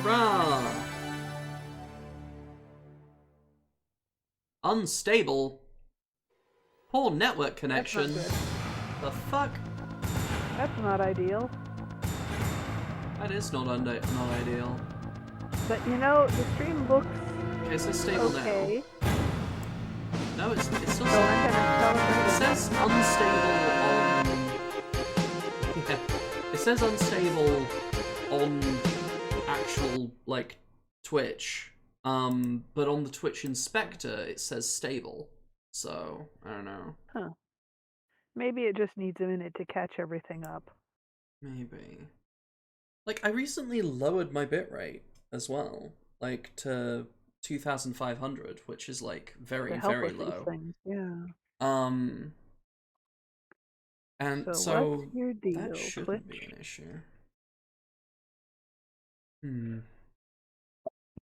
Hurrah! Unstable. Poor network connection. That's not The fuck? good. That's not ideal. That is not ideal. But you know, the stream looks Okay, so stable okay. now. No, it's still So I'm gonna It celebrate. says unstable on... Yeah. It says unstable on actual, like, Twitch. But on the Twitch Inspector, it says stable. So, I don't know. Huh. Maybe it just needs a minute to catch everything up. Maybe. Like, I recently lowered my bitrate as well. Like, to 2,500, which is, like, very, To help very with these low. things, yeah. And So what's your that deal, shouldn't be Twitch? an issue.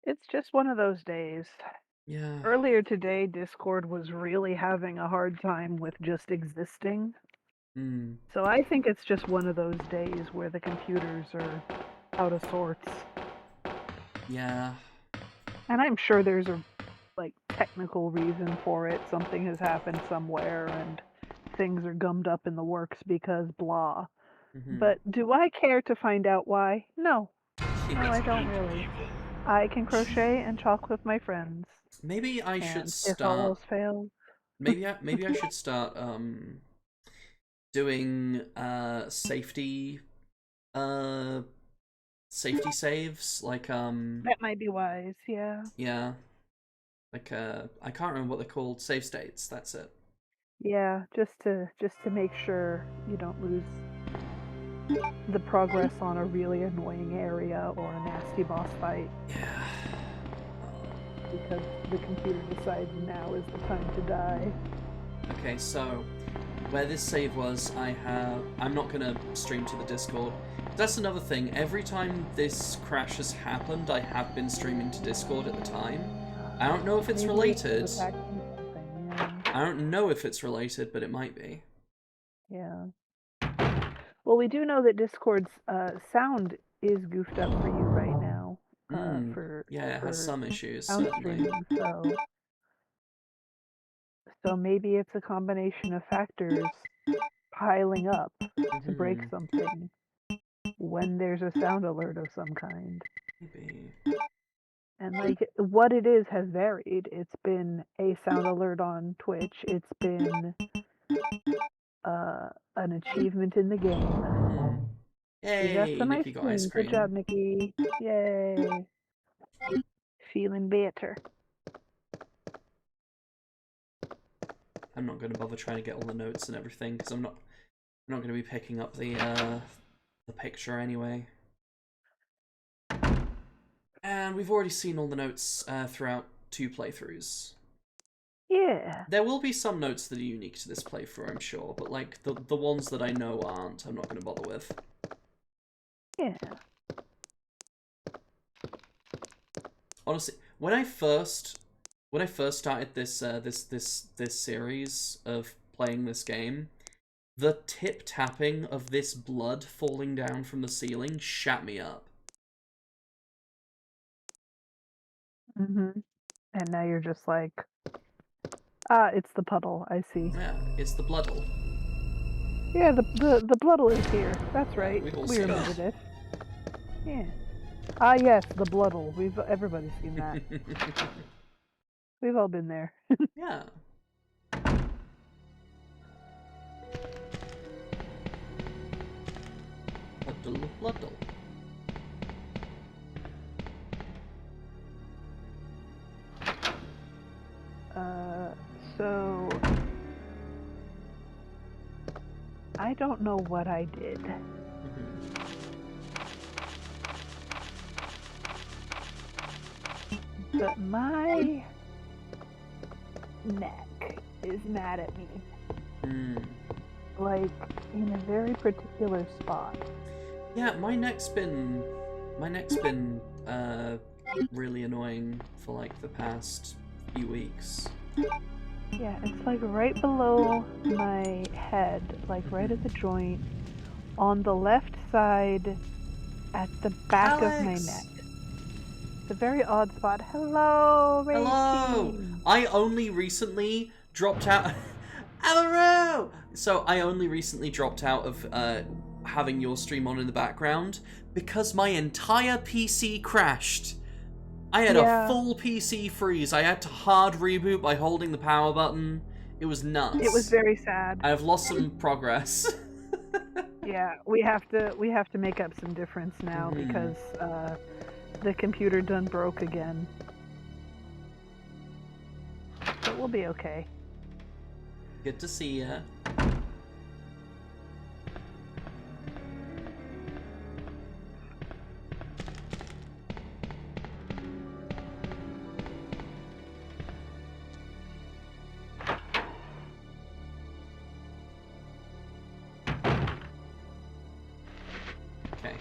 It's just one of those days. Yeah. Earlier today, Discord was really having a hard time with just existing. So I think it's just one of those days where the computers are out of sorts. Yeah. And I'm sure there's a like technical reason for it. Something has happened somewhere and things are gummed up in the works because blah. But do I care to find out why? No. No, I don't really. I can crochet and talk with my friends. Maybe I should And if all start. else fails, Maybe I should start doing safety saves like that might be wise, yeah. yeah, like I can't remember what they're called. Save states. That's it. Yeah, just to make sure you don't lose the progress on a really annoying area or a nasty boss fight. Yeah. Because the computer decides now is the time to die. Okay, so where this save was, I'm not gonna stream to the Discord. That's another thing. Every time this crash has happened, I have been streaming to Discord at the time. I don't know if it's related. I don't know if it's related, but it might be. Yeah. Well, we do know that Discord's sound is goofed up for you right now. Yeah, it has some issues, sound certainly. streaming, so maybe it's a combination of factors piling up to break something when there's a sound alert of some kind. Maybe. And like what it is has varied. It's been a sound alert on Twitch. It's been an achievement in the game. Yay, You got some Nikki got ice cream. Good job, Nikki. Yay. Feeling better. I'm not going to bother trying to get all the notes and everything because I'm not going to be picking up the picture anyway. And we've already seen all the notes throughout 2 playthroughs. Yeah. There will be some notes that are unique to this playthrough, I'm sure, but like the ones that I know aren't, I'm not going to bother with. Yeah. Honestly, when I first started this this series of playing this game, the tip tapping of this blood falling down from the ceiling shat me up. And now you're just like, it's the puddle. I see. Yeah, it's the bloodle. Yeah, the bloodle is here. That's right. We've all We seen remember it. this. Yeah. Yes, the bloodle. Everybody's seen that. We've all been there. Yeah. Bloodle. So I don't know what I did. But my neck is mad at me. Like, in a very particular spot. Yeah, my neck's been really annoying for like the past few weeks. Yeah, it's like right below my head, like right at the joint, on the left side, at the back of my neck. It's a very odd spot. Hello, Hello! Reiki! I only recently dropped out... Hello! So I only recently dropped out of having your stream on in the background because my entire PC crashed. I had a full PC freeze. I had to hard reboot by holding the power button. It was nuts. It was very sad. I have lost some progress. Yeah, we have to make up some difference now because the computer done broke again. But we'll be okay. Good to see ya. Okay.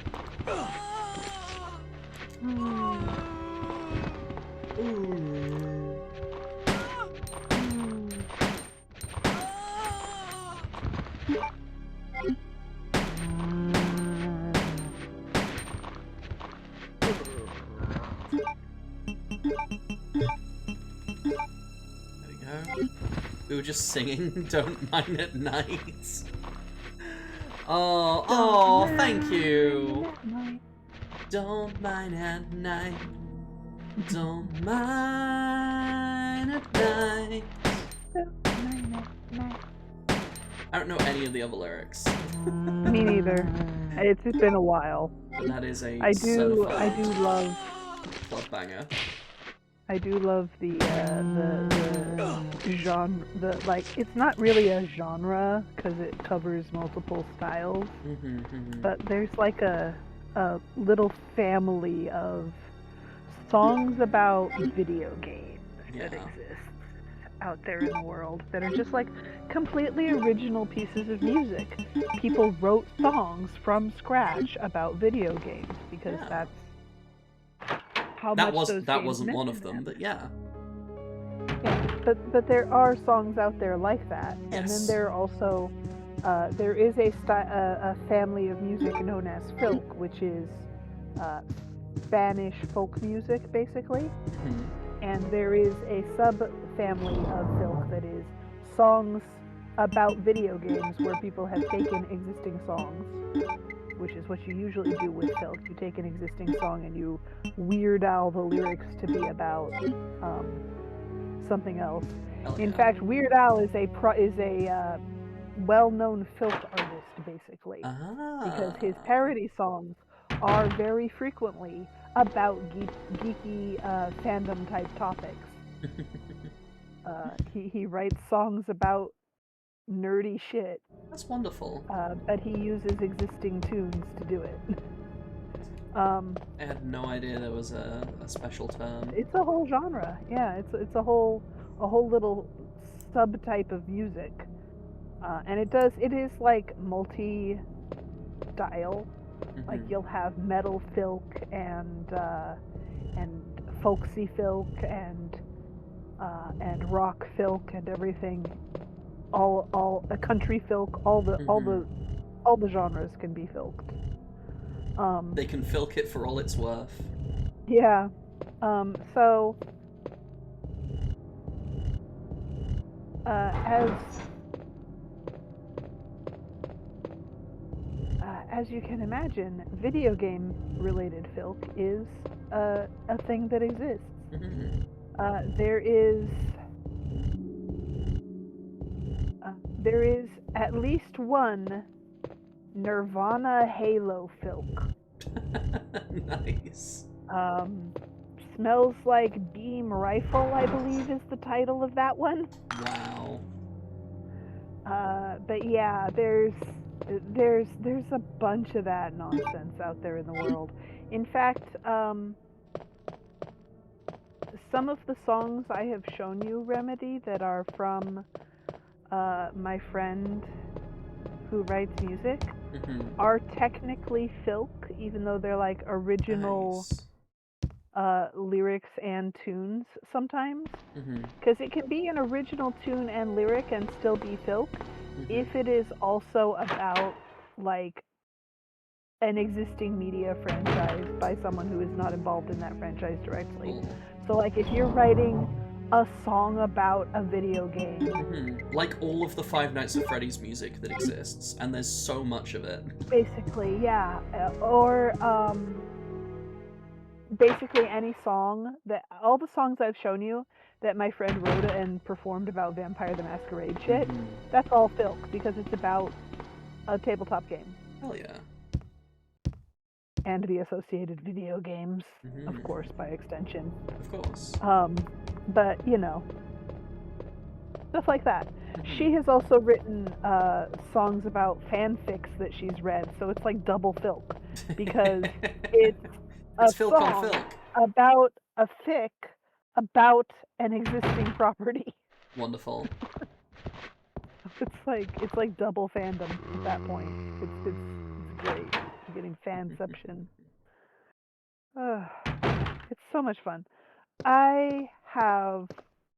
We were just singing Don't Mind at Night. Oh, thank you. Don't mind at night. Don't mind at night. I don't know any of the other lyrics. Me neither. It's been a while. But that is a I do love club banger. I do love the genre. Like, it's not really a genre because it covers multiple styles. But there's like a little family of songs about video games that exist out there in the world that are just like completely original pieces of music. People wrote songs from scratch about video games because that's how much those games that wasn't meant one to of them, them. but yeah. Yeah, but there are songs out there like that, and then there are also there is a family of music known as filk, which is Spanish folk music, basically. And there is a sub-family of filk that is songs about video games where people have taken existing songs, which is what you usually do with filk. You take an existing song and you Weird Al the lyrics to be about something else. In fact, Weird Al is a well-known filk artist, basically, because his parody songs are very frequently about geeky fandom type topics. He writes songs about nerdy shit. That's wonderful. But he uses existing tunes to do it. I had no idea there was a special term. It's a whole genre. Yeah, it's a whole little subtype of music. And it is like multi-style. Like you'll have metal filk and folksy filk and rock filk and everything. All a country filk. All the genres can be filked. They can filk it for all it's worth. Yeah. So as you can imagine, video game related filk is a thing that exists. There is at least one Nirvana Halo filk. Nice. Smells Like Beam Rifle, I believe, is the title of that one. Wow. But yeah, there's a bunch of that nonsense out there in the world. In fact, some of the songs I have shown you, Remedy, that are from my friend who writes music are technically filk, even though they're like original lyrics and tunes sometimes. Because it can be an original tune and lyric and still be filk if it is also about like an existing media franchise by someone who is not involved in that franchise directly. Cool. So, like, if you're writing a song about a video game. Like all of the Five Nights at Freddy's music that exists, and there's so much of it. Basically, yeah. Or, basically any song all the songs I've shown you that my friend wrote and performed about Vampire the Masquerade shit, that's all filk, because it's about a tabletop game. Hell yeah. And the associated video games, of course, by extension. Of course. But, you know, stuff like that. She has also written songs about fanfics that she's read, so it's like double filk, because it's a song about a fic about an existing property. Wonderful. It's like double fandom at that point. It's great. I'm getting fanception. It's so much fun. I have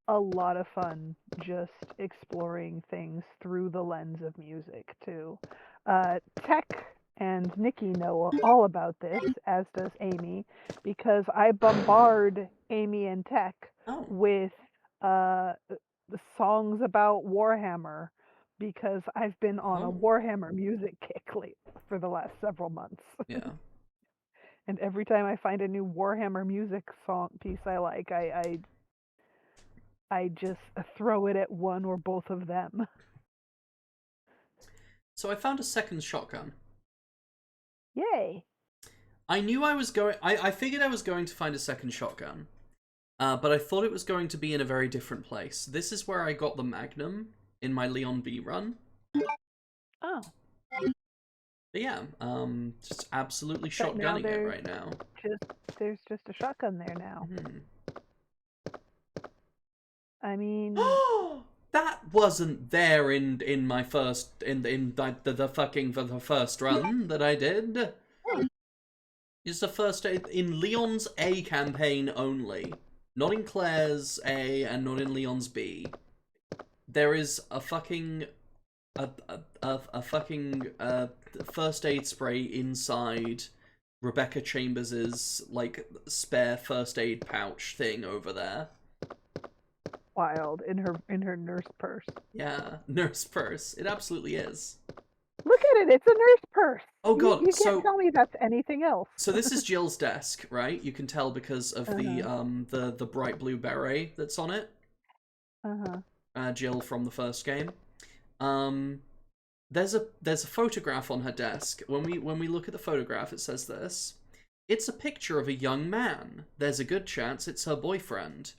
a lot of fun just exploring things through the lens of music too. Tech and Nikki know all about this, as does Amy, because I bombard Amy and Tech with songs about Warhammer, because I've been on a Warhammer music kick for the last several months. Yeah. And every time I find a new Warhammer music song piece I like, I just throw it at one or both of them. So I found a second shotgun. Yay! I knew I was going... I figured I was going to find a second shotgun. But I thought it was going to be in a very different place. This is where I got the Magnum in my Leon V run. Oh. But yeah, just absolutely shotgunning it right now. There's just a shotgun there now. I mean... That wasn't there in my first... in the first run that I did. It's the first... in Leon's A campaign only. Not in Claire's A and not in Leon's B. There is a fucking... a fucking first aid spray inside Rebecca Chambers's like spare first aid pouch thing over there. Wild, in her nurse purse. Yeah, nurse purse. It absolutely is. Look at it, it's a nurse purse. Oh god, you can't tell me that's anything else. So this is Jill's desk, right? You can tell because of the bright blue beret that's on it. Jill from the first game. There's a photograph on her desk. When we look at the photograph, it says this. It's a picture of a young man. There's a good chance it's her boyfriend.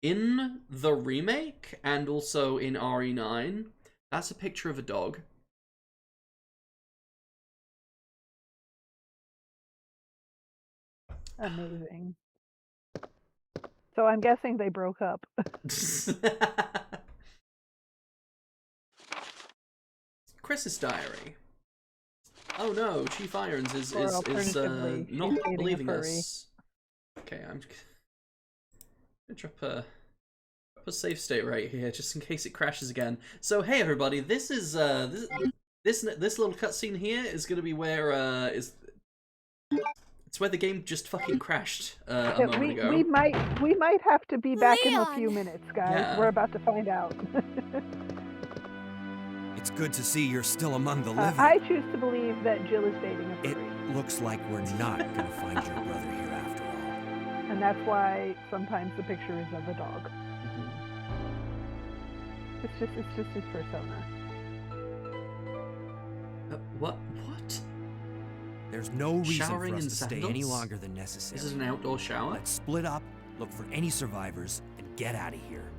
In the remake, and also in RE9, that's a picture of a dog. Amazing. So I'm guessing they broke up. Chris's diary. Oh no, Chief Irons is not believing us. Okay, I'm gonna drop a save state right here just in case it crashes again. So hey everybody, this is this little cutscene here is gonna be where it's where the game just fucking crashed a moment ago. We might have to be back in a few minutes, guys. Yeah. We're about to find out. It's good to see you're still among the living. I choose to believe that Jill is dating a furry. It looks like we're not going to find your brother here after all. And that's why sometimes the picture is of a dog. It's just his persona. What? There's no reason for us to stay any longer than necessary. This is an outdoor shower? Let's split up, look for any survivors, and get out of here.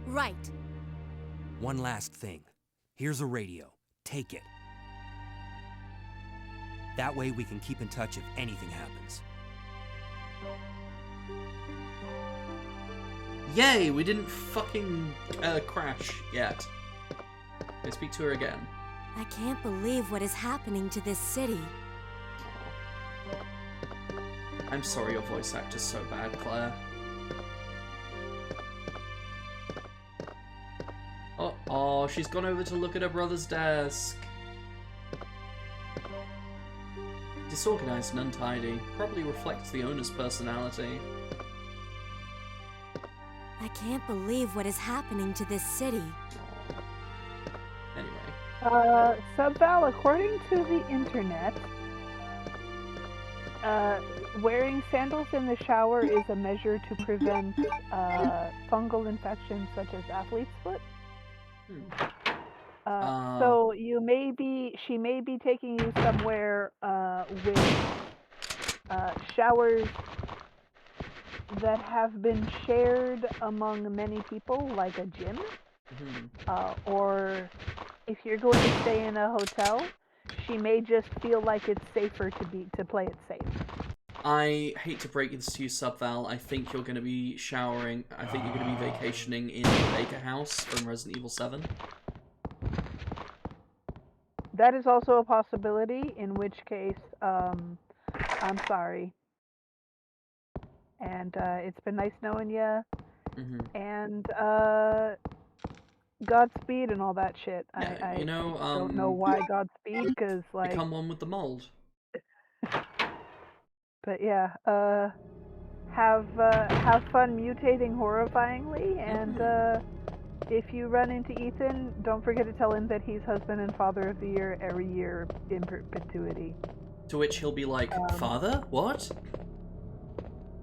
Right. One last thing. Here's a radio. Take it. That way we can keep in touch if anything happens. Yay! We didn't fucking crash yet. I speak to her again. I can't believe what is happening to this city. I'm sorry your voice actor's so bad, Claire. Oh, she's gone over to look at her brother's desk. disorganized and untidy. Probably reflects the owner's personality. I can't believe what is happening to this city. Anyway. Subval, according to the internet, wearing sandals in the shower is a measure to prevent fungal infections such as athlete's foot. So she may be taking you somewhere with showers that have been shared among many people, like a gym, or if you're going to stay in a hotel, she may just feel like it's safer to play it safe. I hate to break this to you, Subval. I think you're going to be showering. I think you're going to be vacationing in the Baker House from Resident Evil 7. That is also a possibility, in which case, I'm sorry. And it's been nice knowing you. And Godspeed and all that shit. Yeah, I you know, don't know why Godspeed, because like become one with the mold. But yeah, have fun mutating horrifyingly, and if you run into Ethan, don't forget to tell him that he's husband and father of the year every year in perpetuity. To which he'll be like, Father? What?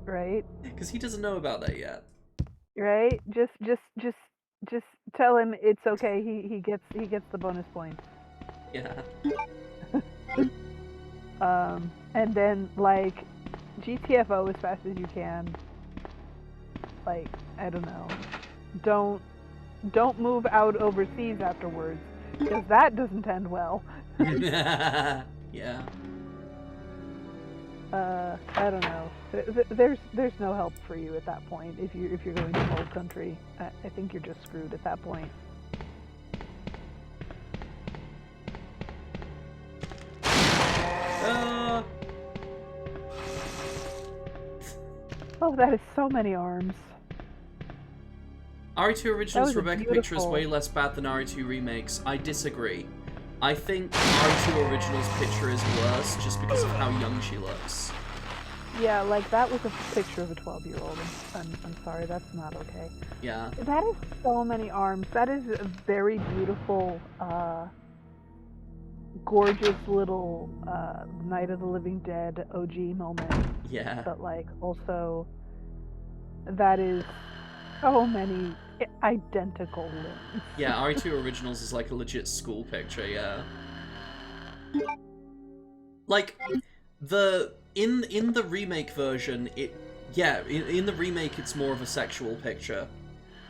Right? Because he doesn't know about that yet. Right? Just tell him it's okay. He gets the bonus points. Yeah. And then like GTFO as fast as you can. Like, I don't know. Don't move out overseas afterwards, because that doesn't end well. Yeah. I don't know. There's no help for you at that point. If you're going to an old country, I think you're just screwed at that point. Oh, that is so many arms. RE2 Originals Rebecca picture is way less bad than RE2 remakes. I disagree. I think RE2 Originals picture is worse just because of how young she looks. Yeah, like that was a picture of a 12-year-old. I'm sorry, that's not okay. Yeah. That is so many arms. That is a very beautiful, gorgeous little Night of the Living Dead OG moment. Yeah. But like also, that is so many identical limbs. Yeah, RE2 Originals is like a legit school picture, yeah. Like, in the remake version, in the remake it's more of a sexual picture.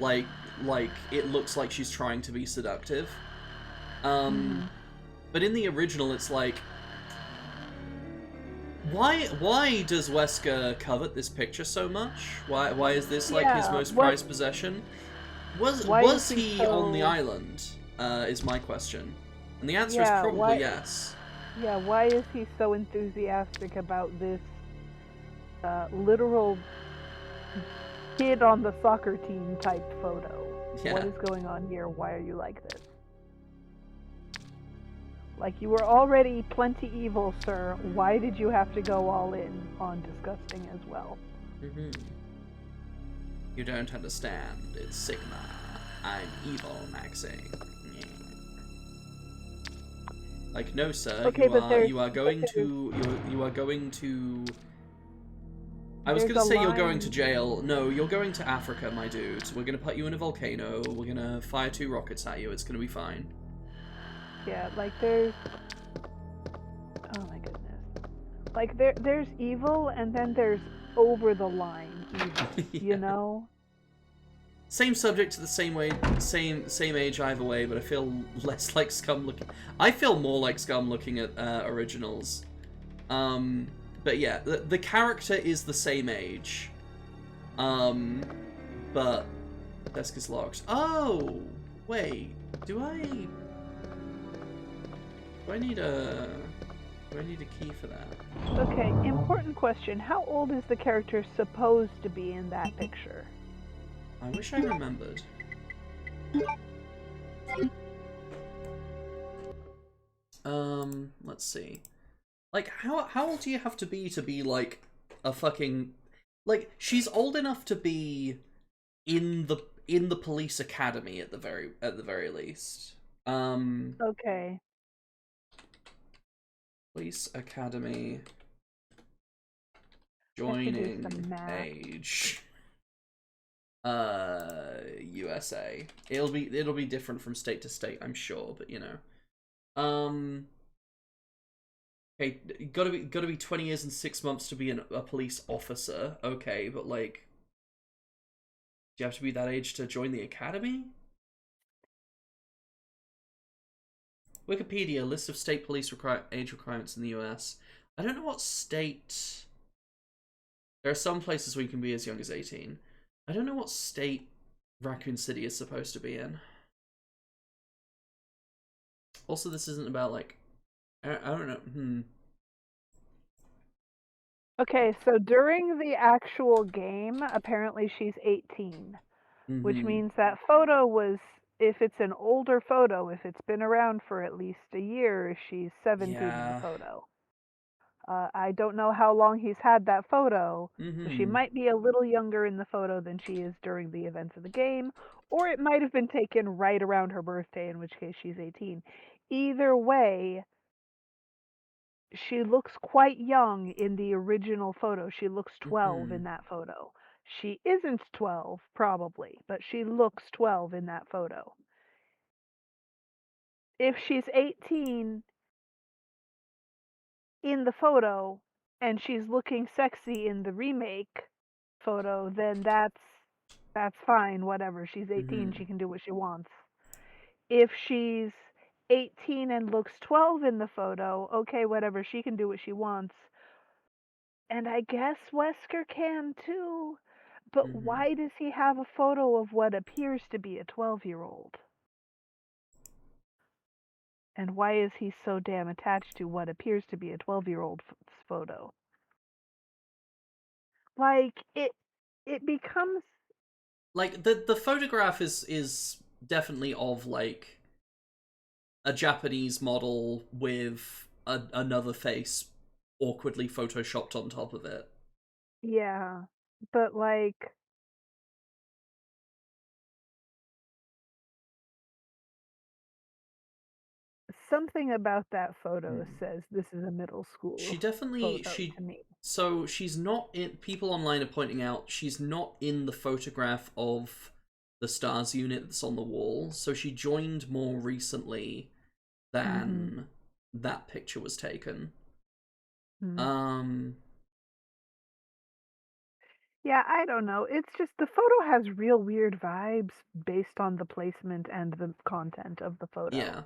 Like, it looks like she's trying to be seductive. But in the original it's like, why does Wesker covet this picture so much? Why is this like his most prized possession? Was he on the island? Is my question. And the answer is probably yes. Yeah, why is he so enthusiastic about this literal kid on the soccer team type photo? Yeah. What is going on here? Why are you like this? Like, you were already plenty evil, sir. Why did you have to go all in on disgusting as well? You don't understand. It's Sigma. I'm evil, Maxie. Like, no, sir. Okay, you are going to. I was gonna say you're going to jail. No, you're going to Africa, my dude. We're gonna put you in a volcano. We're gonna fire 2 rockets at you. It's gonna be fine. Yeah, like there's. Oh my goodness. Like there's evil, and then there's over the line evil. Yeah. You know. Same subject to the same way, same age either way, but I feel less like Scum looking. I feel more like Scum looking at Originals. But yeah, the character is the same age. But desk is locked. Oh, wait, do I need a key for that? Okay, important question. How old is the character supposed to be in that picture? I wish I remembered. Let's see. Like, how old do you have to be like a fucking, like, she's old enough to be in the police academy at the very least. Okay. Police academy Have to do some joining math. age. USA. It'll be different from state to state, I'm sure, but you know. Okay, gotta be 20 years and 6 months to be a police officer. Okay, but like, do you have to be that age to join the academy? Wikipedia, list of state police age requirements in the US. I don't know what state. There are some places where you can be as young as 18. I don't know what state Raccoon City is supposed to be in. Also, this isn't about, like, I don't know. Okay, so during the actual game, apparently she's 18, which means that photo was, if it's an older photo, if it's been around for at least a year, she's 17 in the photo. I don't know how long he's had that photo, so she might be a little younger in the photo than she is during the events of the game, or it might have been taken right around her birthday, in which case she's 18. Either way, she looks quite young in the original photo. She looks 12 in that photo. She isn't 12, probably, but she looks 12 in that photo. If she's 18 in the photo and she's looking sexy in the remake photo, then that's fine, whatever. She's 18, she can do what she wants. If she's 18 and looks 12 in the photo, okay, whatever, she can do what she wants. And I guess Wesker can too. But why does he have a photo of what appears to be a 12-year-old? And why is he so damn attached to what appears to be a 12-year-old's photo? Like, it becomes... Like, the photograph is definitely of, like, a Japanese model with another face awkwardly photoshopped on top of it. Yeah, but, like... something about that photo says this is a middle school She definitely photo to me. So she's not in. People online are pointing out she's not in the photograph of the STARS unit that's on the wall. So she joined more recently than that picture was taken. Yeah, I don't know. It's just the photo has real weird vibes based on the placement and the content of the photo. Yeah.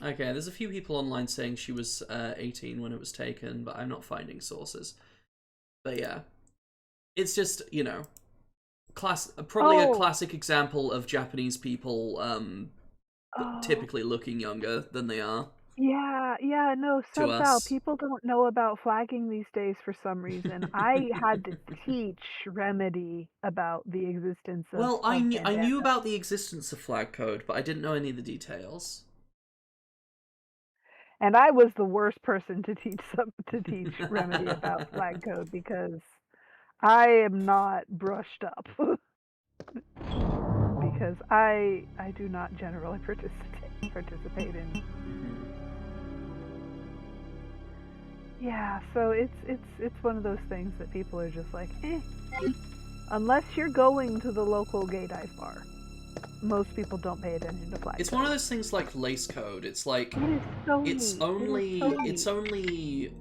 Okay, there's a few people online saying she was 18 when it was taken, but I'm not finding sources. But yeah, it's just, you know, probably a classic example of Japanese people typically looking younger than they are. Yeah, no, somehow people don't know about flagging these days for some reason. I had to teach Remedy about the existence of Well, I bandana. knew about the existence of flag code, but I didn't know any of the details. And I was the worst person to teach Remedy about flag code because I am not brushed up. Because I do not generally participate in. Yeah, so it's one of those things that people are just like, unless you're going to the local gay dive bar. Most people don't pay attention to flag It's code. one of those things like lace code. It's like it's only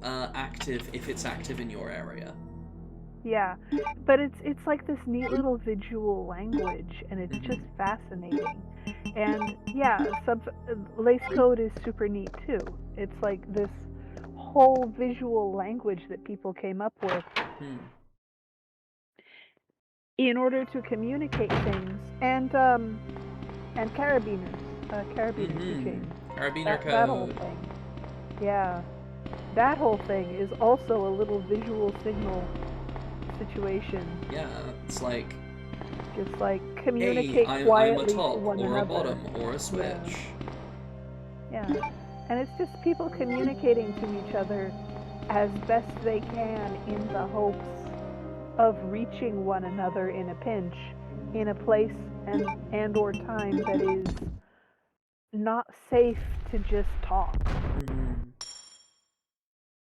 active if it's active in your area. Yeah, but it's like this neat little visual language, and it's just fascinating. And yeah, lace code is super neat too. It's like this whole visual language that people came up with in order to communicate things, and carabiners chains. Carabiner code. That whole thing. Yeah, that whole thing is also a little visual signal situation. Yeah, it's like just like communicate quietly I'm a top to one or another. a bottom or a switch. Yeah. And it's just people communicating to each other as best they can in the hopes of reaching one another in a pinch, in a place and or time that is not safe to just talk. Mm-hmm.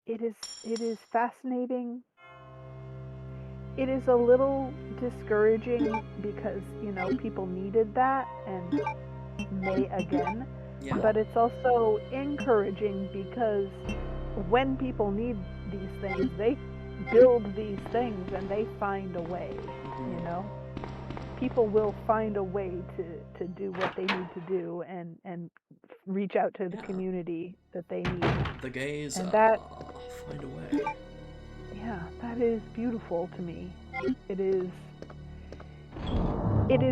It is fascinating. It is a little discouraging because, you know, people needed that and may again. Yeah. But it's also encouraging because when people need these things, they build these things and they find a way, you know? People will find a way to do what they need to do and reach out to the community that they need. The gays and that find a way. Yeah, that is beautiful to me. It is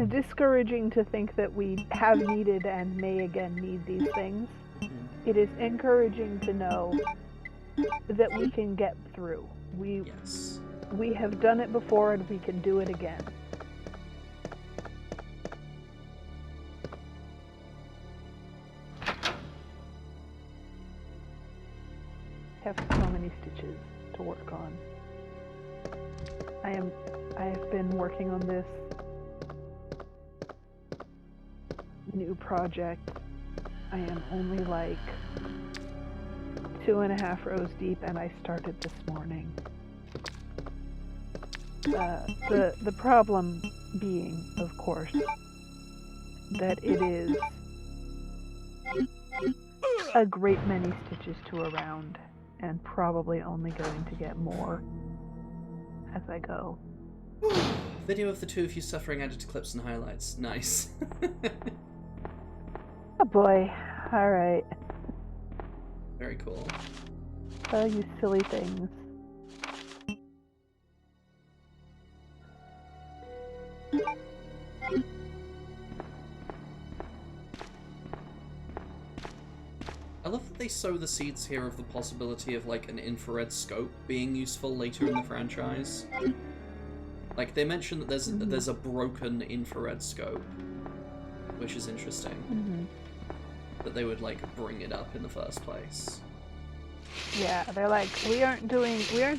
discouraging to think that we have needed and may again need these things. It is encouraging to know that we can get through. We have done it before and we can do it again. I have so many stitches to work on. I have been working on this new project. I am only like 2.5 rows deep and I started this morning. The problem being, of course, that it is a great many stitches to around and probably only going to get more as I go. Video of the two of you suffering added to clips and highlights. Nice. Oh boy. Alright. Very cool. Oh, you silly things. I love that they sow the seeds here of the possibility of, like, an infrared scope being useful later in the franchise. Like, they mention that there's a broken infrared scope, which is interesting. That they would, like, bring it up in the first place. Yeah, they're like, we aren't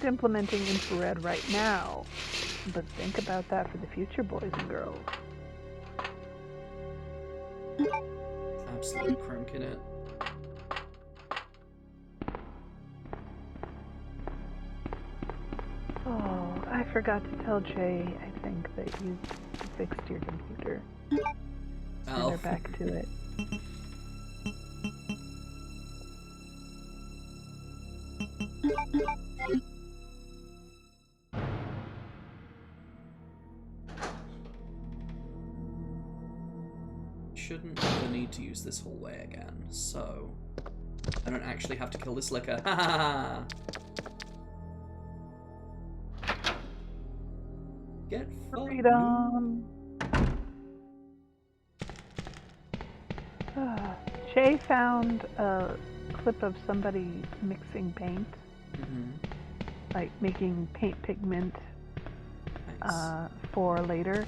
implementing infrared right now, but think about that for the future, boys and girls. Absolutely cranking it. Oh, I forgot to tell Jay, I think, that you fixed your computer. And they're back to it. Shouldn't ever need to use this hallway again, so I don't actually have to kill this licker. Ha ha ha! Get freedom! Jay found a clip of somebody mixing paint. Like making paint pigment for later.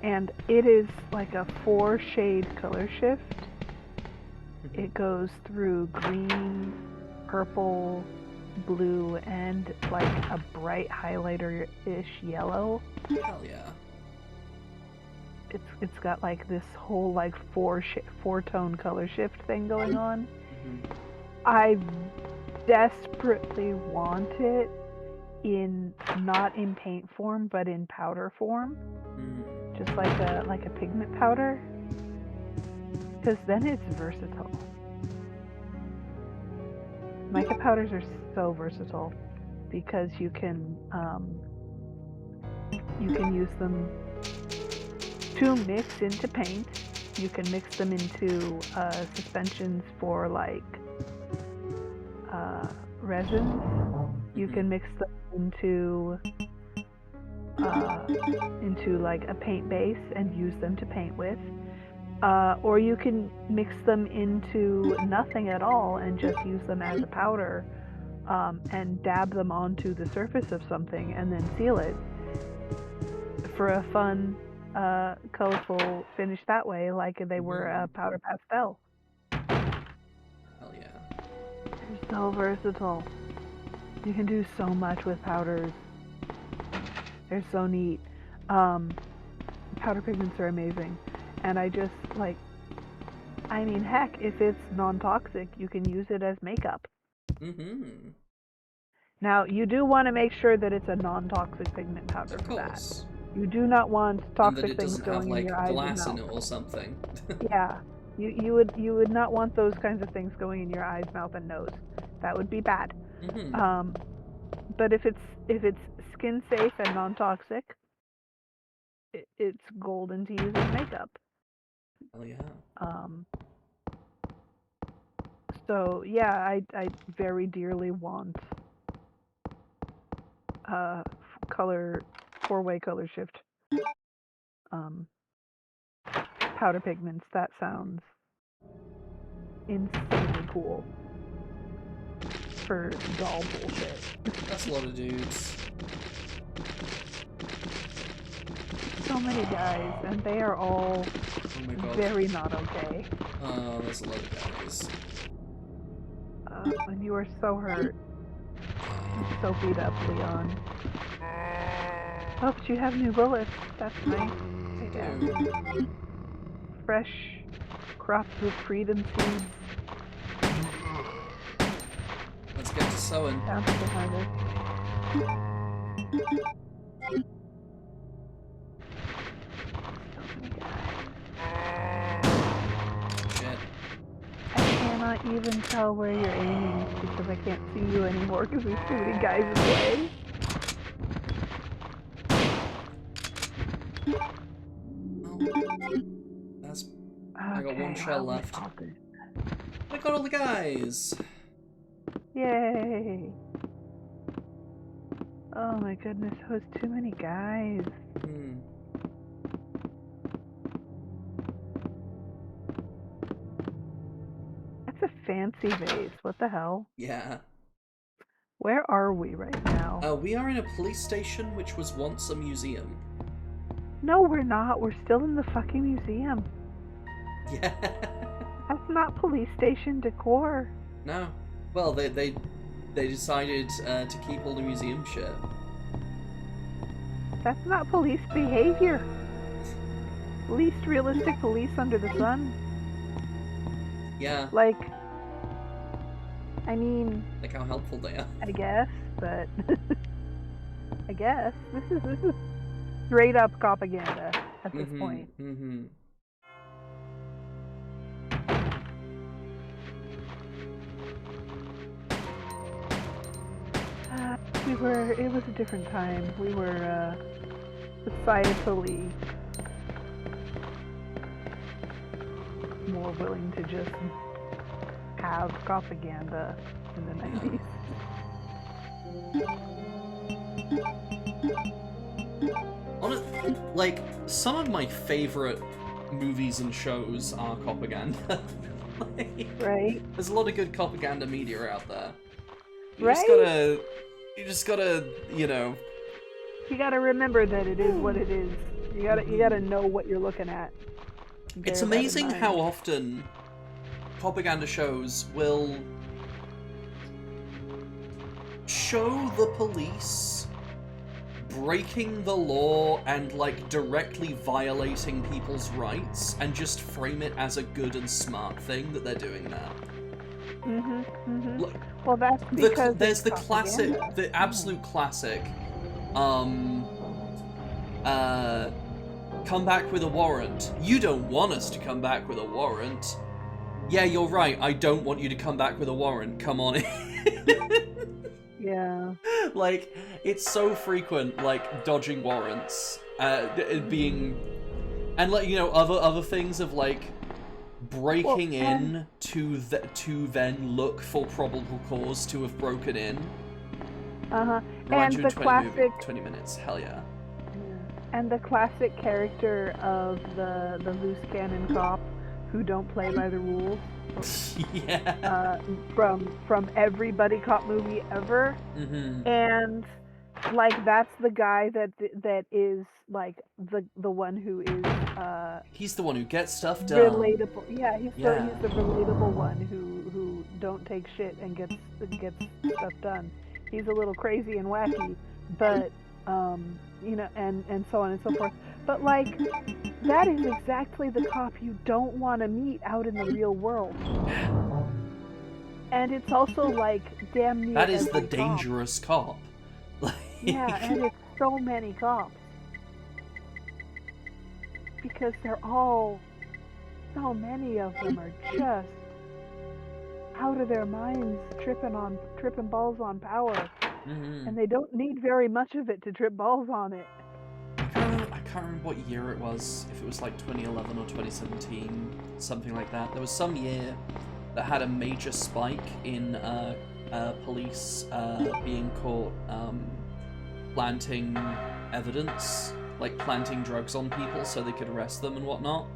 And it is like a 4-shade color shift. It goes through green, purple, blue, and like a bright highlighter-ish yellow. Hell yeah. It's got like this whole like 4-tone color shift thing going on. I desperately want it not in paint form but in powder form. Just like a pigment powder, because then it's versatile. Mica powders are so versatile because you can use them to mix into paint. You can mix them into suspensions for like resins. You can mix them into like a paint base and use them to paint with, or you can mix them into nothing at all and just use them as a powder and dab them onto the surface of something and then seal it for a fun colorful finish that way, like they were a powder pastel. They're so versatile. You can do so much with powders. They're so neat. Powder pigments are amazing. And I just, like, I mean, heck, if it's non-toxic, you can use it as makeup. Mm-hmm. Now, you do want to make sure that it's a non-toxic pigment powder Of for that. course. You do not want And that toxic it things doesn't have, going like, in your eyes glass and in mouth. it or something. Yeah. You would not want those kinds of things going in your eyes, mouth, and nose. That would be bad. Mm-hmm. But if it's skin safe and non-toxic, it's golden to use as makeup. Oh yeah. So yeah, I very dearly want color 4-way color shift powder pigments. That sounds insanely cool for doll bullshit. That's a lot of dudes. So many guys, and they are all Oh my god. very not okay. Oh, there's a lot of guys. And you are so hurt. So beat up, Leon. Oh, but you have new bullets. That's nice. I guess. Fresh crops with freedom seeds. Let's get to sewing. Sounds behind it. Shit. I cannot even tell where you're aiming because I can't see you anymore because there's too many guys in the way. That's... Okay, I got one shell left. It. I got all the guys! Yay! Oh my goodness, that was too many guys. Hmm. That's a fancy vase. What the hell? Yeah. Where are we right now? We are in a police station which was once a museum. No, we're not. We're still in the fucking museum. Yeah. That's not police station decor. No. Well, they decided to keep all the museum shit. That's not police behavior. Least realistic police under the sun. Yeah. Like, I mean... Like how helpful they are. I guess, but... I guess. This is straight up propaganda at this point. Mm-hmm. It was a different time. We were, societally more willing to just have propaganda in the 90s. Honestly, like, some of my favorite movies and shows are propaganda. Like, right? There's a lot of good propaganda media out there. You Right? just gotta, you know... You gotta remember that it is what it is. You gotta know what you're looking at. It's amazing how often propaganda shows will show the police breaking the law and, like, directly violating people's rights and just frame it as a good and smart thing that they're doing that. Well, that's because there's the classic, the absolute classic, come back with a warrant. You don't want us to come back with a warrant. Yeah, you're right, I don't want you to come back with a warrant. Come on in. Yeah. Like, it's so frequent, like, dodging warrants, being... And, like, you know, other things of, like, breaking in to then look for probable cause to have broken in. And the classic 20 minutes. Hell yeah. And the classic character of the loose cannon cop who don't play by the rules. Yeah. From every buddy cop movie ever. And like that's the guy that is like the one who is he's the one who gets stuff done. Relatable. Yeah, he's the relatable one who don't take shit and gets stuff done. He's a little crazy and wacky, but you know, and so on and so forth. But like, that is exactly the cop you don't want to meet out in the real world. And it's also like damn near that is the cop. dangerous cop. Yeah, and it's so many cops because they're all, so many of them are just out of their minds, tripping balls on power, and they don't need very much of it to trip balls on it. I can't remember what year it was, if it was like 2011 or 2017, something like that. There was some year that had a major spike in police being caught planting evidence, like planting drugs on people so they could arrest them and whatnot.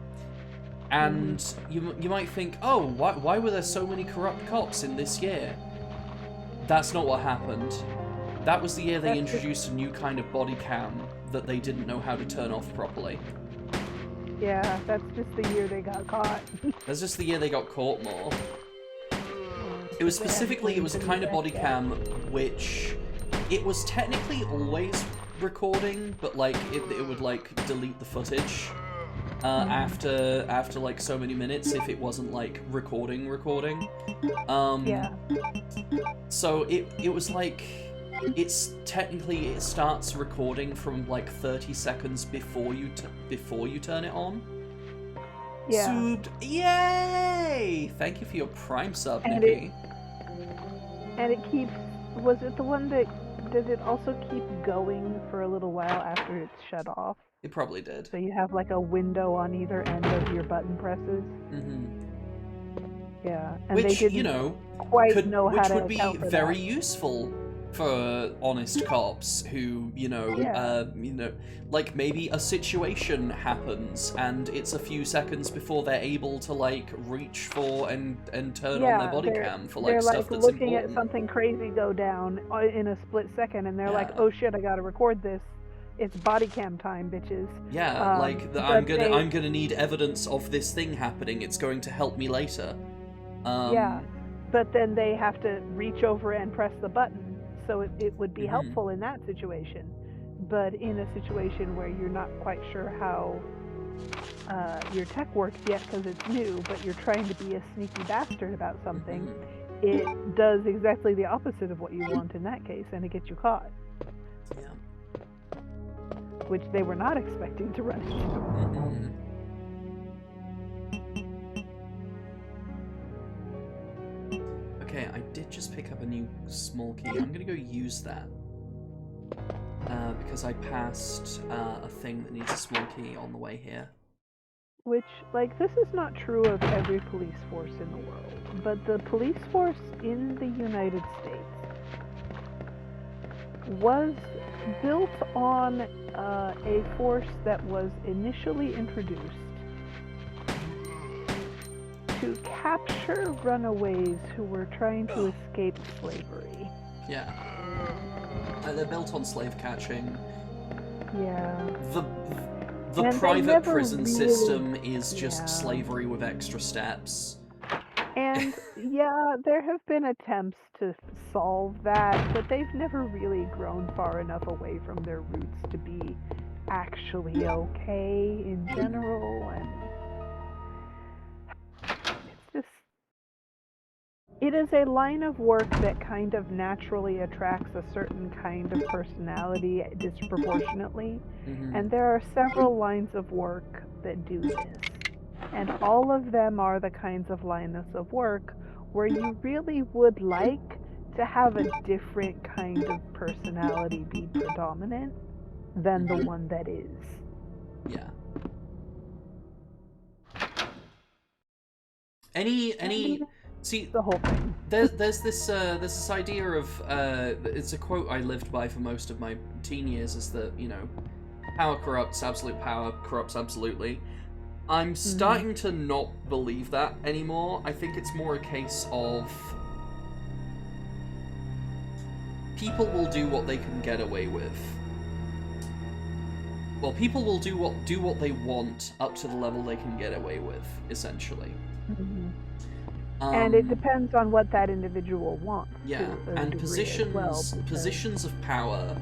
And you might think, oh, why were there so many corrupt cops in this year? That's not what happened. That was the year they introduced a new kind of body cam that they didn't know how to turn off properly. Yeah, that's just the year they got caught. That's just the year they got caught more. It was specifically, it was a kind of body cam which, it was technically always recording, but like, it would like delete the footage after like so many minutes if it wasn't like recording. Yeah. So it was like, it's technically, it starts recording from like 30 seconds before you turn it on. Yeah. Subbed. Yay! Thank you for your Prime sub, Nikki. And it keeps, was it the one that, did it also keep going for a little while after it's shut off? It probably did. So you have like a window on either end of your button presses. Yeah, and which, they didn't you know, quite know how to would be account for very that. useful for honest cops who, you know, like maybe a situation happens and it's a few seconds before they're able to like reach for and turn on their body cam for like stuff that's important. They're like looking at something crazy go down in a split second, and they're like, "Oh shit, I gotta record this. It's body cam time, bitches." Yeah, like I'm gonna need evidence of this thing happening. It's going to help me later. Yeah, but then they have to reach over and press the button, so it would be helpful in that situation. But in a situation where you're not quite sure how your tech works yet because it's new, but you're trying to be a sneaky bastard about something, it does exactly the opposite of what you want in that case, and it gets you caught. Yeah. Which they were not expecting to run into. Okay, I did just pick up a new small key. I'm gonna go use that. Because I passed a thing that needs a small key on the way here. Which, like, this is not true of every police force in the world, but the police force in the United States was built on a force that was initially introduced to capture runaways who were trying to escape slavery. Yeah. They're built on slave catching. Yeah. The And private prison system is just slavery with extra steps. And yeah, there have been attempts to solve that, but they've never really grown far enough away from their roots to be actually okay in general, and it's just, it is a line of work that kind of naturally attracts a certain kind of personality disproportionately, and there are several lines of work that do this. And all of them are the kinds of lines of work where you really would like to have a different kind of personality be predominant than the one that is. Yeah. See, the whole thing. There's this idea of it's a quote I lived by for most of my teen years, is that, you know, power corrupts, absolute power corrupts absolutely. I'm starting to not believe that anymore. I think it's more a case of people will do what they can get away with. Well, people will do what they want up to the level they can get away with, essentially. And it depends on what that individual wants Yeah, to a and degree as well, positions of power,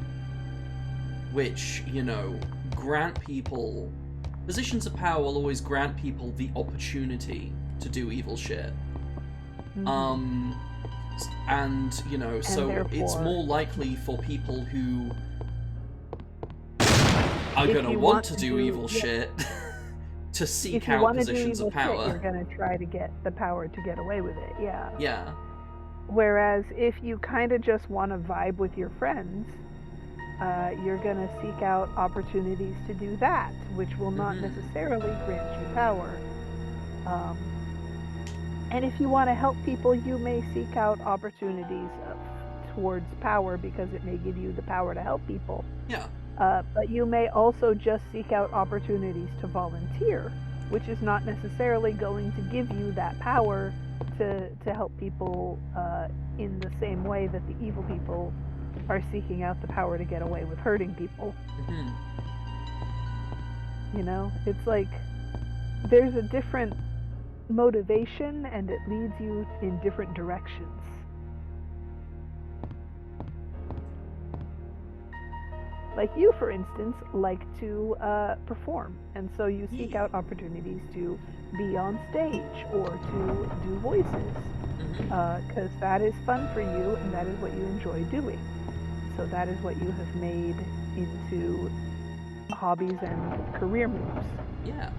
which, you know, grant people... Positions of power will always grant people the opportunity to do evil shit. And, you know, so it's more likely for people who are gonna want to do evil shit to seek out positions of power. Shit, you're gonna try to get the power to get away with it, yeah. Yeah. Whereas if you kind of just want to vibe with your friends, you're gonna seek out opportunities to do that, which will not necessarily grant you power. And if you want to help people, you may seek out opportunities towards power because it may give you the power to help people. Yeah. But you may also just seek out opportunities to volunteer, which is not necessarily going to give you that power to help people in the same way that the evil people are seeking out the power to get away with hurting people. You know, it's like there's a different motivation and it leads you in different directions. Like you, for instance, like to perform, and so you seek out opportunities to be on stage or to do voices, because that is fun for you and that is what you enjoy doing. So that is what you have made into hobbies and career moves. Yeah.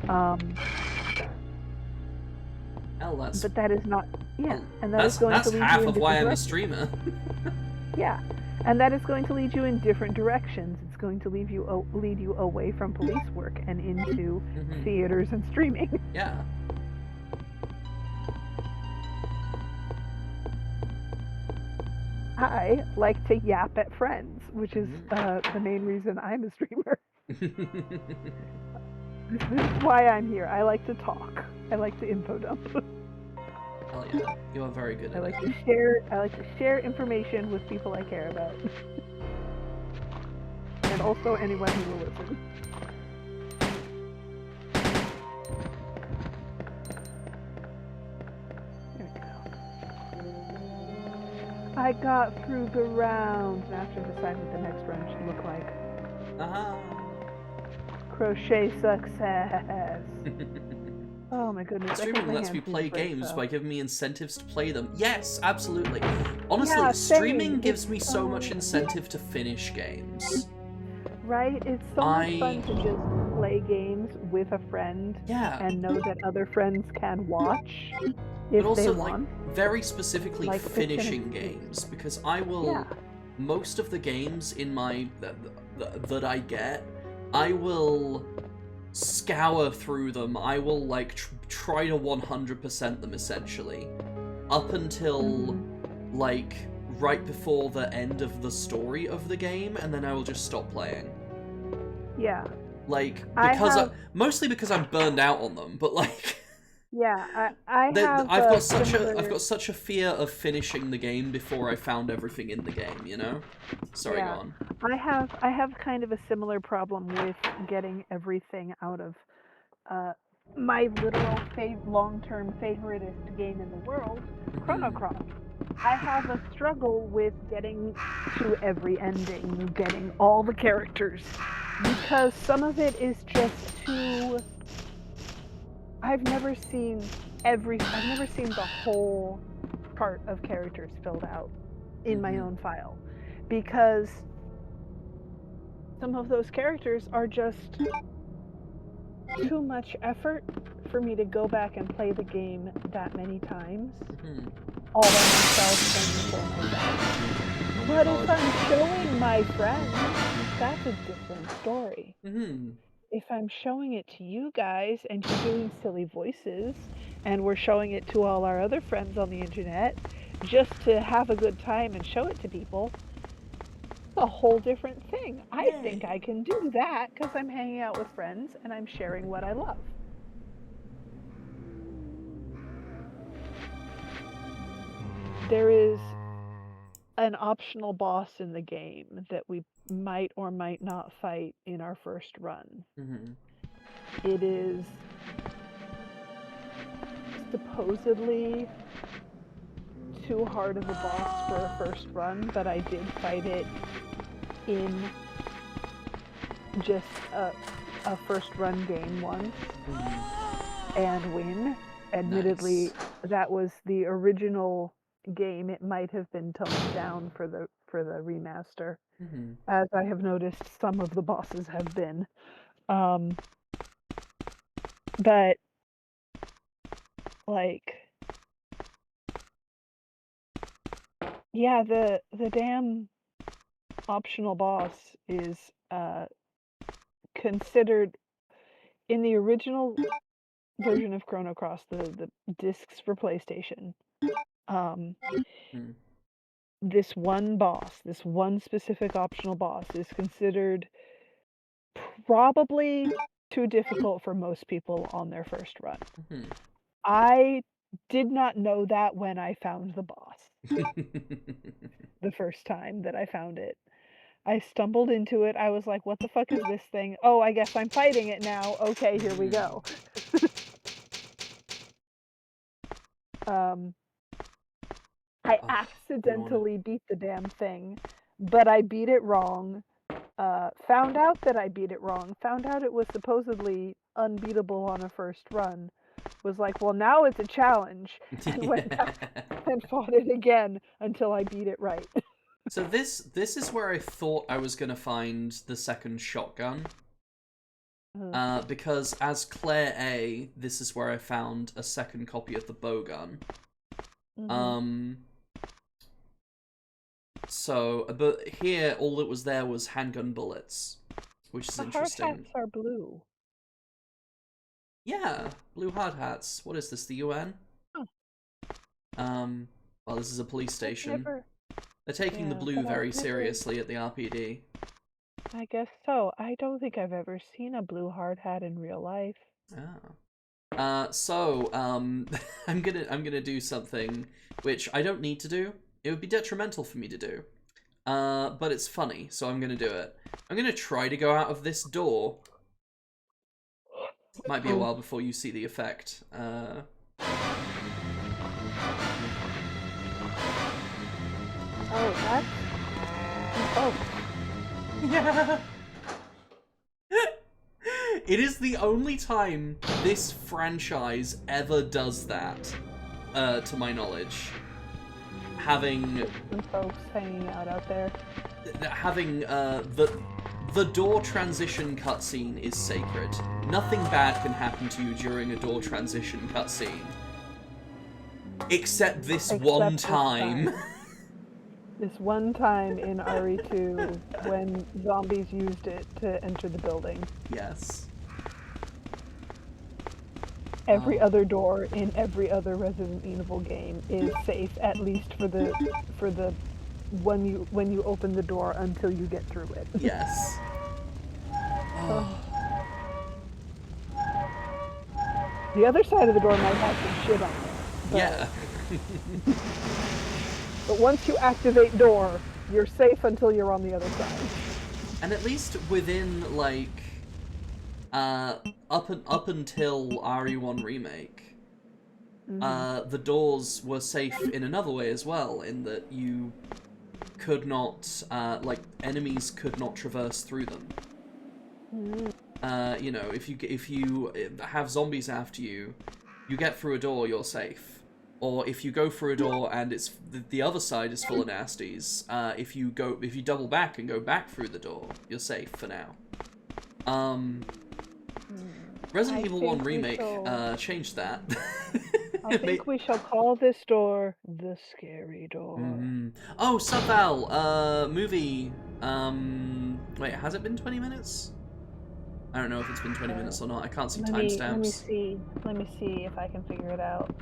But that is not, and that's going to lead half you of why I'm a streamer. Yeah, and that is going to lead you in different directions. It's going to lead you away from police work and into theaters and streaming. Yeah. I like to yap at friends, which is the main reason I'm a streamer. This is why I'm here. I like to talk. I like to info dump. Oh yeah, you are very good at it. I like to share information with people I care about. And also anyone who will listen. There we go. I got through the round, and after deciding what the next round should look like. Crochet success. Oh my goodness. Streaming lets me play games by giving me incentives to play them. Yes, absolutely. Honestly, streaming gives me so much incentive to finish games. Right? It's so much fun to just play games with a friend and know that other friends can watch if they want. Like, very specifically like finishing games, because I will... Most of the games in my... that I get, I will scour through them. I will, like, try to 100% them, essentially. Up until, like, right before the end of the story of the game, and then I will just stop playing. Yeah. Like, because mostly because I'm burned out on them, but, like... Yeah, I've got such a fear of finishing the game before I found everything in the game, you know? Sorry, go on. I have kind of a similar problem with getting everything out of my literal long-term favoriteest game in the world, Chrono Cross. I have a struggle with getting to every ending, getting all the characters, because some of it is just too... I've never seen the whole part of characters filled out in my own file, because some of those characters are just too much effort for me to go back and play the game that many times all by myself and for myself. But if I'm showing my friends, that's a different story. If I'm showing it to you guys and you're doing silly voices and we're showing it to all our other friends on the internet just to have a good time and show it to people, it's a whole different thing. I think I can do that because I'm hanging out with friends and I'm sharing what I love. There is an optional boss in the game that we might or might not fight in our first run. It is supposedly too hard of a boss for a first run, but I did fight it in just a first run game once and win. Admittedly, that was the original game. It might have been toned down for the remaster, as I have noticed some of the bosses have been. But like, yeah, the damn optional boss is considered in the original version of Chrono Cross, the discs for PlayStation. This one boss, this one specific optional boss, is considered probably too difficult for most people on their first run. I did not know that when I found the boss. The first time that I found it. I stumbled into it. I was like, what the fuck is this thing? Oh, I guess I'm fighting it now. Okay, here we go. I accidentally beat the damn thing, but I beat it wrong. Found out that I beat it wrong. Found out it was supposedly unbeatable on a first run. Was like, well, now it's a challenge. And went back and fought it again until I beat it right. So this is where I thought I was going to find the second shotgun. Because as Claire A, this is where I found a second copy of the bowgun. So, but here, all that was there was handgun bullets, which is interesting. Hard hats are blue. Yeah, blue hard hats. What is this, the UN? Well, this is a police station. They're taking the blue very seriously at the RPD. I guess so. I don't think I've ever seen a blue hard hat in real life. I'm gonna do something which I don't need to do. It would be detrimental for me to do. But it's funny, so I'm gonna do it. I'm gonna try to go out of this door. Might be a while before you see the effect. Oh, that's... Oh. Yeah. It is the only time this franchise ever does that, to my knowledge. Having... Some folks hanging out there. Having, the door transition cutscene is sacred. Nothing bad can happen to you during a door transition cutscene. Except this one time. This one time in RE2 when zombies used it to enter the building. Yes. Every other door in every other Resident Evil game is safe, at least for the when you open the door until you get through it. Yes. The other side of the door might have some shit on it. But, yeah. But once you activate door, you're safe until you're on the other side. And at least within, like, up until RE1 Remake, the doors were safe in another way as well, in that you could not, like, enemies could not traverse through them. You know, if you have zombies after you, you get through a door, you're safe. Or if you go through a door and it's the other side is full of nasties, if you double back and go back through the door, you're safe for now. Resident Evil 1 Remake changed that. I think we shall call this door the scary door. Oh, Subval, movie. Wait, has it been 20 minutes? I don't know if it's been 20 minutes or not. I can't see timestamps. Let me see if I can figure it out.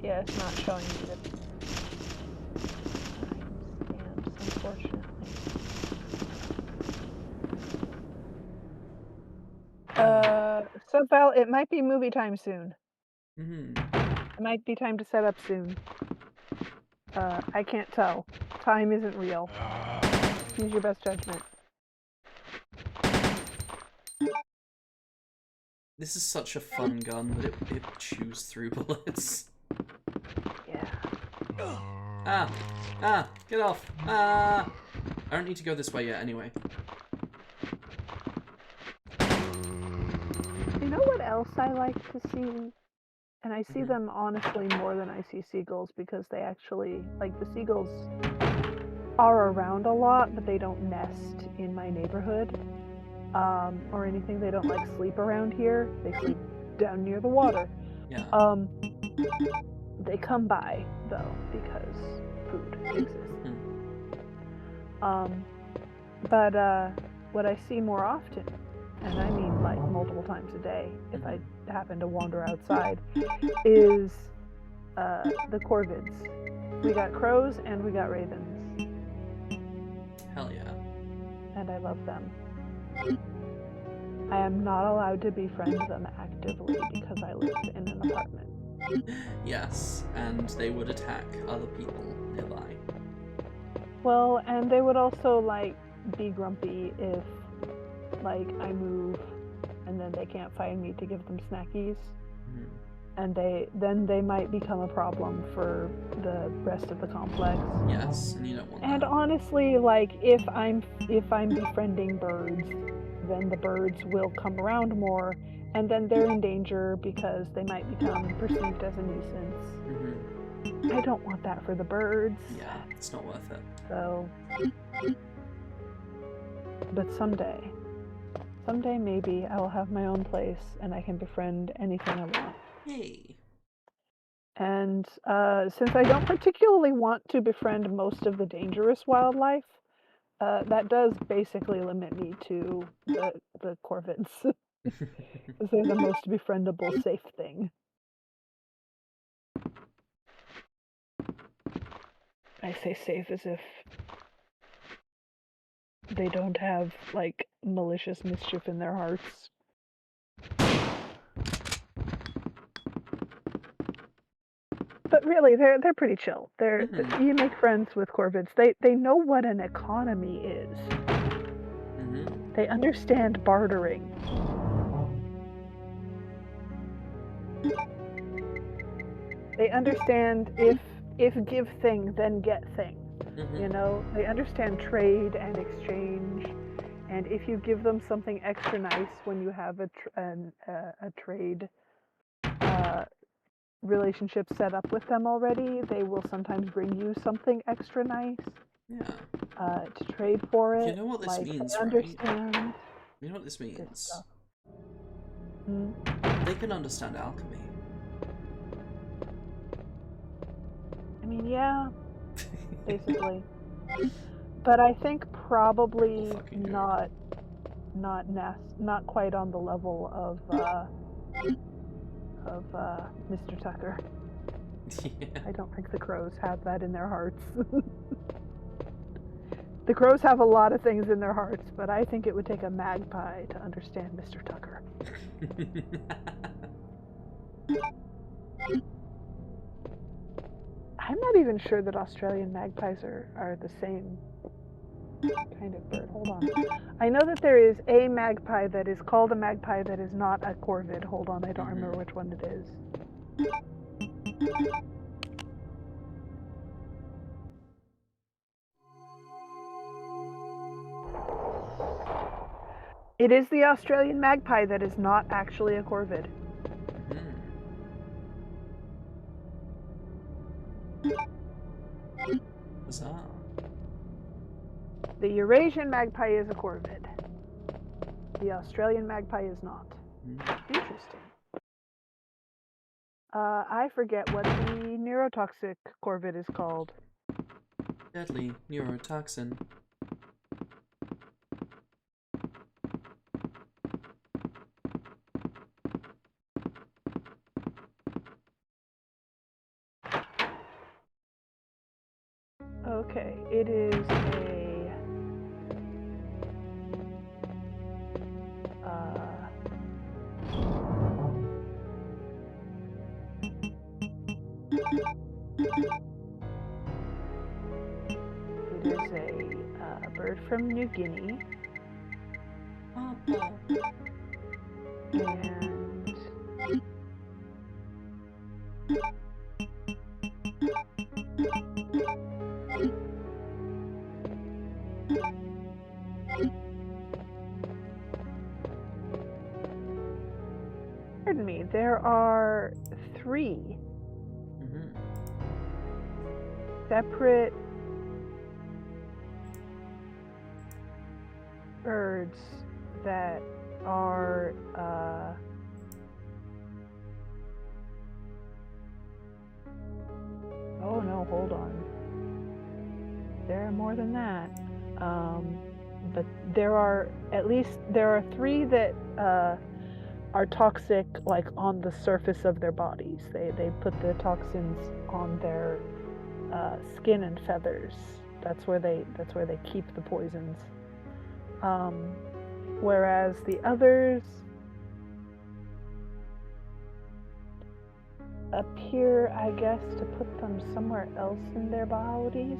Yeah, it's not showing me the timestamps, unfortunately. Subval, it might be movie time soon. It might be time to set up soon. I can't tell. Time isn't real. Use your best judgment. This is such a fun gun, but it chews through bullets. Yeah. Ah! Ah! Get off! Ah! I don't need to go this way yet, anyway. You know what else I like to see? And I see them honestly more than I see seagulls because they actually, like, the seagulls are around a lot, but they don't nest in my neighborhood or anything. They don't, like, sleep around here. They sleep down near the water. Yeah. They come by, though, because food exists. But what I see more often, and I mean like multiple times a day if I happen to wander outside, is the corvids. We got crows and we got ravens. Hell yeah. And I love them. I am not allowed to befriend them actively because I live in an apartment. Yes, and they would attack other people nearby. Well, and they would also, like, be grumpy if, like, I move and then they can't find me to give them snackies. And then they might become a problem for the rest of the complex. Yes, and you don't want that. And honestly, like, if I'm befriending birds, then the birds will come around more, and then they're in danger because they might become perceived as a nuisance. I don't want that for the birds. Yeah, it's not worth it. So, but someday maybe I will have my own place and I can befriend anything I want. Yay. And since I don't particularly want to befriend most of the dangerous wildlife, that does basically limit me to the corvids. Because they're the most befriendable, safe thing. I say safe as if they don't have, like, malicious mischief in their hearts. But really, they're pretty chill. You make friends with corvids. They know what an economy is. They understand bartering. They understand if give thing, then get thing. You know, they understand trade and exchange. And if you give them something extra nice when you have a trade relationship set up with them already, they will sometimes bring you something extra nice. Yeah. To trade for it. You know what this means, they right? understand. You know what this means? They can understand alchemy. I mean, yeah, basically. But I think probably not quite on the level of Mr. Tucker. Yeah. I don't think the crows have that in their hearts. The crows have a lot of things in their hearts, but I think it would take a magpie to understand Mr. Tucker. I'm not even sure that Australian magpies are the same kind of bird. Hold on. I know that there is a magpie that is called a magpie that is not a corvid. Hold on, I don't remember which one it is. It is the Australian magpie that is not actually a corvid. Bizarre. The Eurasian magpie is a corvid. The Australian magpie is not. Interesting. I forget what the neurotoxic corvid is called. Deadly neurotoxin. Okay, it is a bird from New Guinea. And pardon me, there are 3 separate birds that are oh no, hold on. There are more than that. But there are 3 that are toxic, like on the surface of their bodies. They put the toxins on their skin and feathers. That's where they keep the poisons. Whereas the others appear, I guess, to put them somewhere else in their bodies.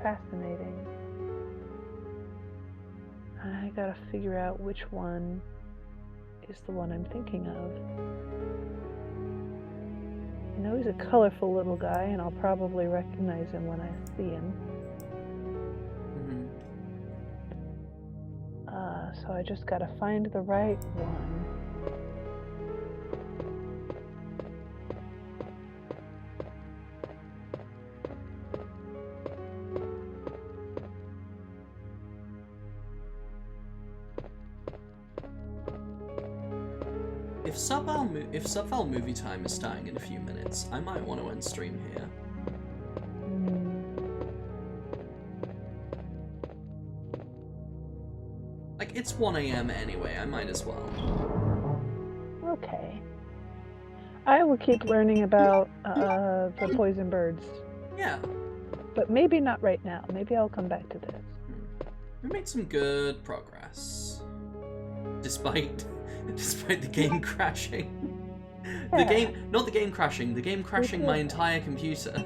Fascinating. I gotta figure out which one is the one I'm thinking of. I know he's a colorful little guy, and I'll probably recognize him when I see him. So I just gotta find the right one. If Subval movie time is starting in a few minutes, I might want to end stream here. Like, it's 1 AM anyway, I might as well. Okay. I will keep learning about the poison birds. Yeah. But maybe not right now. Maybe I'll come back to this. We made some good progress. Despite the game crashing. Yeah. Not the game crashing, the game crashing my entire computer.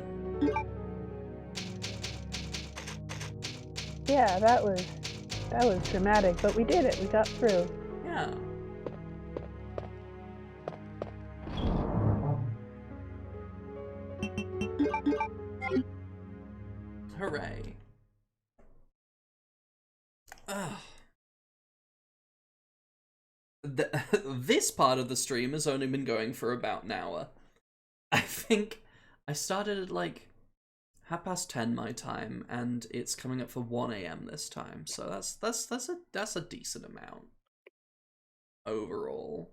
Yeah, that was dramatic, but we did it. We got through. Yeah. Hooray. This part of the stream has only been going for about an hour. I think I started at like 10:30 my time, and it's coming up for 1 AM this time. So that's a decent amount overall.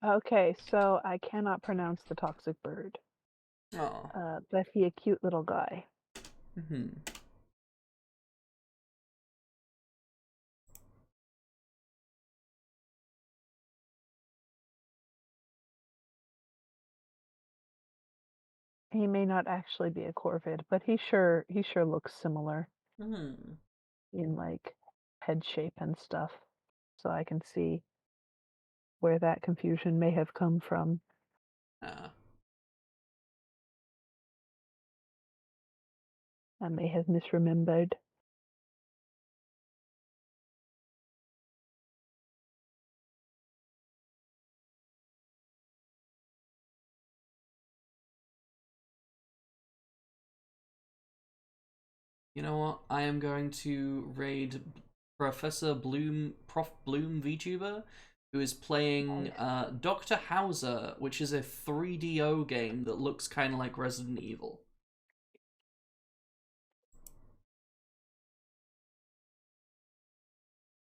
Okay, so I cannot pronounce the toxic bird. Oh. But he a cute little guy. He may not actually be a corvid, but he sure looks similar. In like head shape and stuff. So I can see where that confusion may have come from. I may have misremembered. You know what? I am going to raid Prof Bloom VTuber, who is playing Dr. Hauser, which is a 3DO game that looks kind of like Resident Evil.